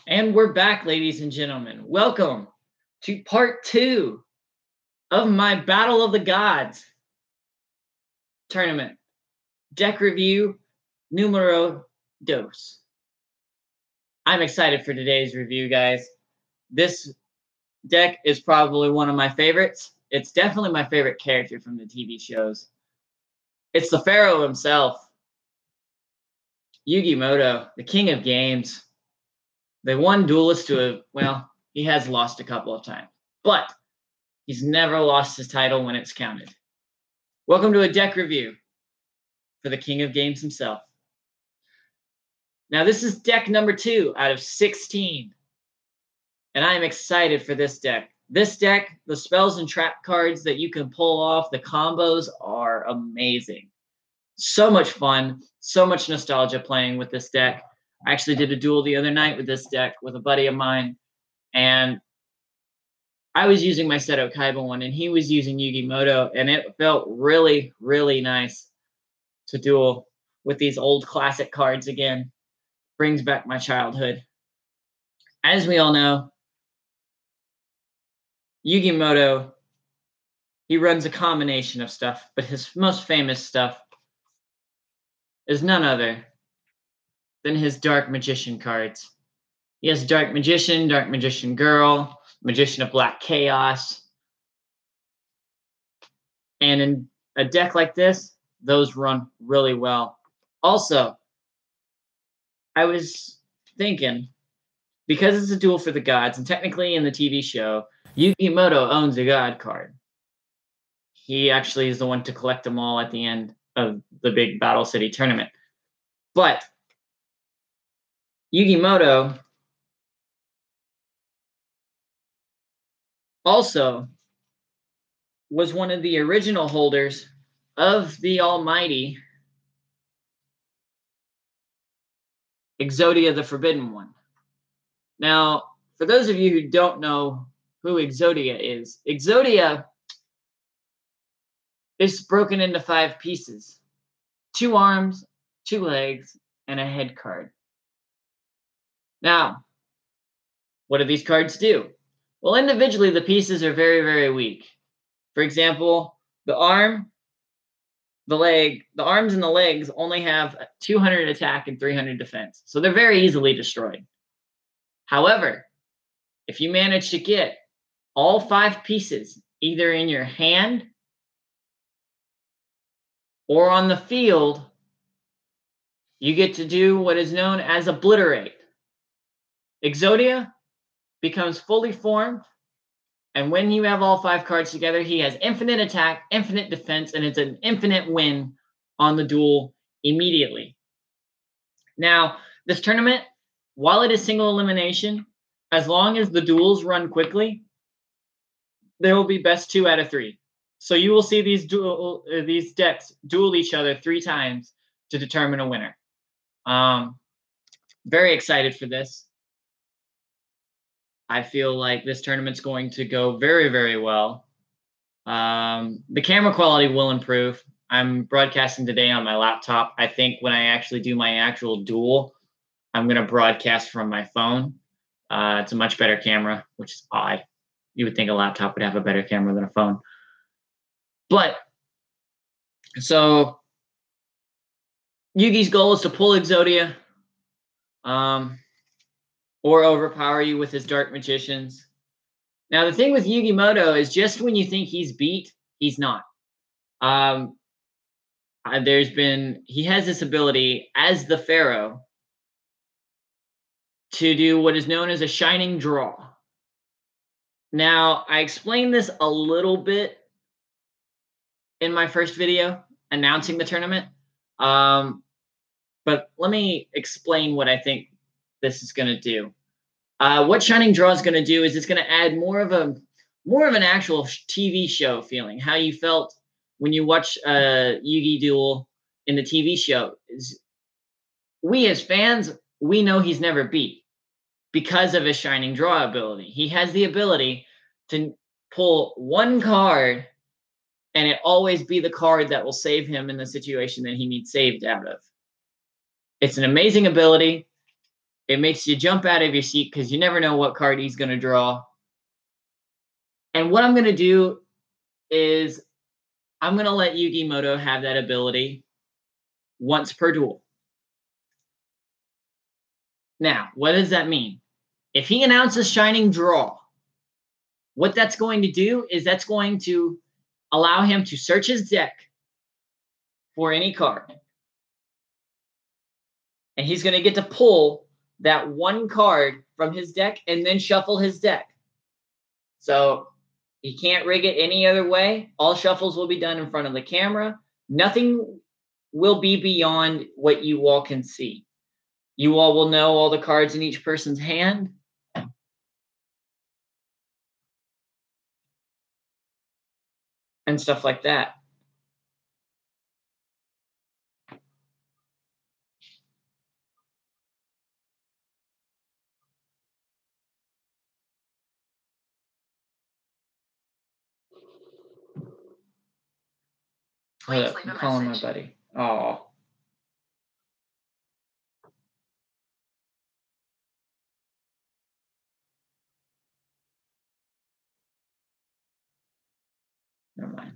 And we're back, ladies and gentlemen. Welcome to part 2 of my Battle of the Gods tournament. Deck review numero dos. I'm excited for today's review, guys. This deck is probably one of my favorites. It's definitely my favorite character from the TV shows. It's the Pharaoh himself, Yugioh, the king of games. The one duelist to have, well, he has lost a couple of times, but he's never lost his title when it's counted. Welcome to a deck review for the king of games himself. Now, this is deck number 2 out of 16, and I am excited for this deck. This deck, the spells and trap cards that you can pull off, the combos are amazing. So much fun, so much nostalgia playing with this deck. I actually did a duel the other night with this deck with a buddy of mine, and I was using my Seto Kaiba one, and he was using Yugioh, and it felt really, really nice to duel with these old classic cards again. Brings back my childhood. As we all know, Yugioh, he runs a combination of stuff, but his most famous stuff is none other than his Dark Magician cards. He has Dark Magician Girl, Magician of Black Chaos. And in a deck like this, those run really well. Also, I was thinking, because it's a duel for the gods, and technically in the TV show, Yugioh owns a god card. He actually is the one to collect them all at the end of the big Battle City tournament. But Yugioh also was one of the original holders of the almighty Exodia the Forbidden One. Now, for those of you who don't know who Exodia is broken into 5 pieces: 2 arms, 2 legs, and a head card. Now, what do these cards do? Well, individually, the pieces are very, very weak. For example, the arms and the legs only have 200 attack and 300 defense. So they're very easily destroyed. However, if you manage to get all 5 pieces either in your hand or on the field, you get to do what is known as obliterate. Exodia becomes fully formed, and when you have all 5 cards together, he has infinite attack, infinite defense, and it's an infinite win on the duel immediately. Now, this tournament, while it is single elimination, as long as the duels run quickly, there will be best 2 out of 3. So you will see these decks duel each other 3 times to determine a winner. Very excited for this. I feel like this tournament's going to go very, very well. The camera quality will improve. I'm broadcasting today on my laptop. I think when I actually do my actual duel, I'm going to broadcast from my phone. It's a much better camera, which is odd. You would think a laptop would have a better camera than a phone. But, so, Yugi's goal is to pull Exodia, or overpower you with his Dark Magicians. Now, the thing with Yugioh is just when you think he's beat, he's not. He has this ability as the Pharaoh to do what is known as a shining draw. Now, I explained this a little bit in my first video announcing the tournament, but let me explain what I think this is going to do. What Shining Draw is going to do is it's going to add more of an actual TV show feeling. How you felt when you watch Yugi duel in the TV show. We as fans, we know he's never beat because of his Shining Draw ability. He has the ability to pull one card and it always be the card that will save him in the situation that he needs saved out of. It's an amazing ability. It makes you jump out of your seat because you never know what card he's going to draw. And what I'm going to do is I'm going to let Yugimoto have that ability once per duel. Now, what does that mean? If he announces Shining Draw, what that's going to do is that's going to allow him to search his deck for any card. And he's going to get to pull that one card from his deck and then shuffle his deck. So he can't rig it any other way. All shuffles will be done in front of the camera. Nothing will be beyond what you all can see. You all will know all the cards in each person's hand. And stuff like that. Hold up, I'm calling my buddy. Oh. Never mind.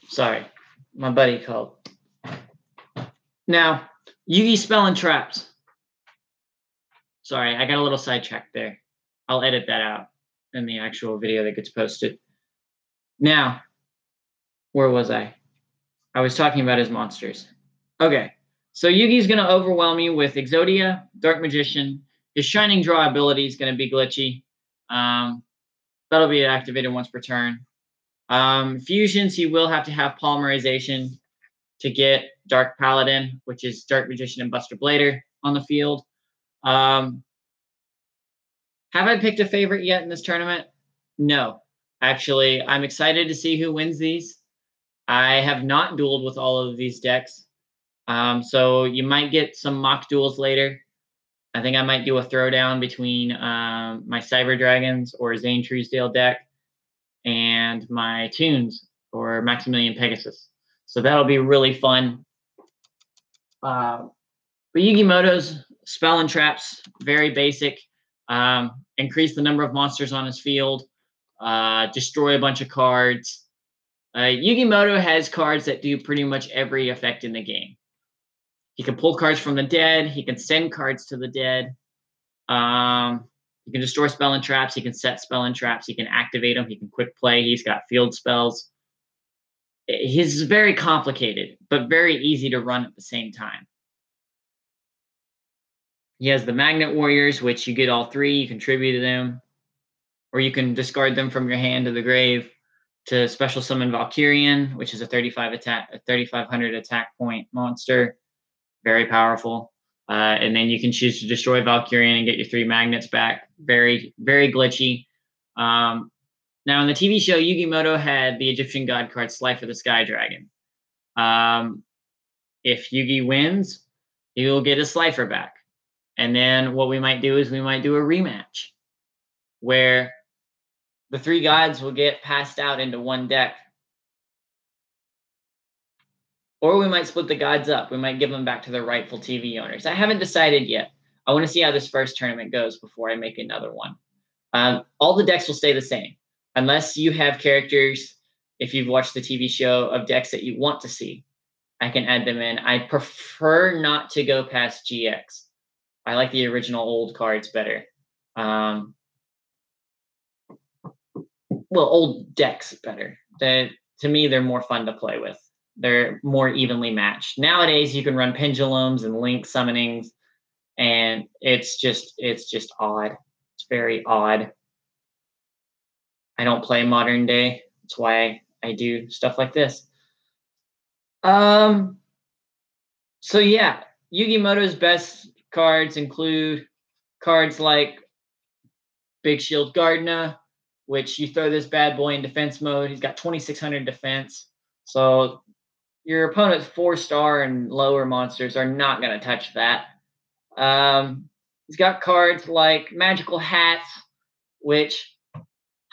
Sorry, my buddy called. Now, Yugi spell and traps. Sorry, I got a little sidetracked there. I'll edit that out in the actual video that gets posted. Now, where was I? I was talking about his monsters. Okay, so Yugi's going to overwhelm you with Exodia, Dark Magician. His Shining Draw ability is going to be glitchy. That'll be activated once per turn. Fusions, he will have to have Polymerization to get Dark Paladin, which is Dark Magician and Buster Blader on the field. Have I picked a favorite yet in this tournament? No. Actually, I'm excited to see who wins these. I have not dueled with all of these decks. So you might get some mock duels later. I think I might do a throwdown between my Cyber Dragons or Zane Truesdale deck and my Toons or Maximilian Pegasus. So that'll be really fun. But Yugimoto's spell and traps, very basic. Increase the number of monsters on his field. Destroy a bunch of cards. Yugimoto has cards that do pretty much every effect in the game. He can pull cards from the dead. He can send cards to the dead. He can destroy spell and traps. He can set spell and traps. He can activate them. He can quick play. He's got field spells. He's very complicated, but very easy to run at the same time. He has the Magnet Warriors, which you get all three. You contribute to them, or you can discard them from your hand to the grave to special summon Valkyrian, which is a 3,500 attack point monster. Very powerful. And then you can choose to destroy Valkyrian and get your 3 magnets back. Very, very glitchy. Now, in the TV show, Yugimoto had the Egyptian god card Slifer the Sky Dragon. If Yugi wins, he will get his Slifer back. And then what we might do is we might do a rematch where the 3 gods will get passed out into one deck. Or we might split the gods up. We might give them back to their rightful TV owners. I haven't decided yet. I want to see how this first tournament goes before I make another one. All the decks will stay the same. Unless you have characters, if you've watched the TV show, of decks that you want to see, I can add them in. I prefer not to go past GX. I like the original old cards better. Old decks better. To me, they're more fun to play with. They're more evenly matched. Nowadays, you can run pendulums and link summonings, and it's just odd. It's very odd. I don't play modern day. That's why I do stuff like this. So yeah, Yugimoto's best cards include cards like Big Shield Gardna, which you throw this bad boy in defense mode. He's got 2,600 defense. So your opponent's 4-star and lower monsters are not going to touch that. He's got cards like Magical Hats, which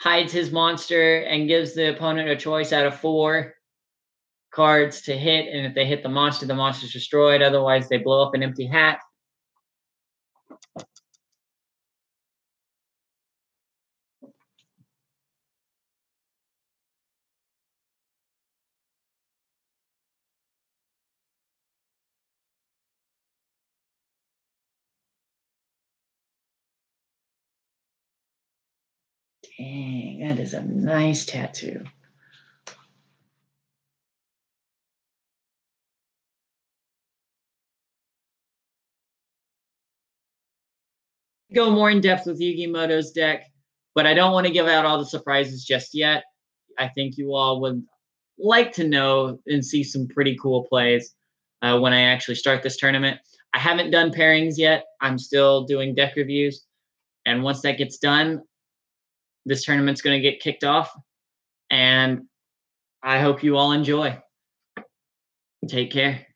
hides his monster and gives the opponent a choice out of 4 cards to hit. And if they hit the monster's destroyed. Otherwise, they blow up an empty hat. Dang, that is a nice tattoo. Go more in depth with Yugimoto's deck, but I don't want to give out all the surprises just yet. I think you all would like to know and see some pretty cool plays when I actually start this tournament. I haven't done pairings yet. I'm still doing deck reviews. And once that gets done, this tournament's going to get kicked off. And I hope you all enjoy. Take care.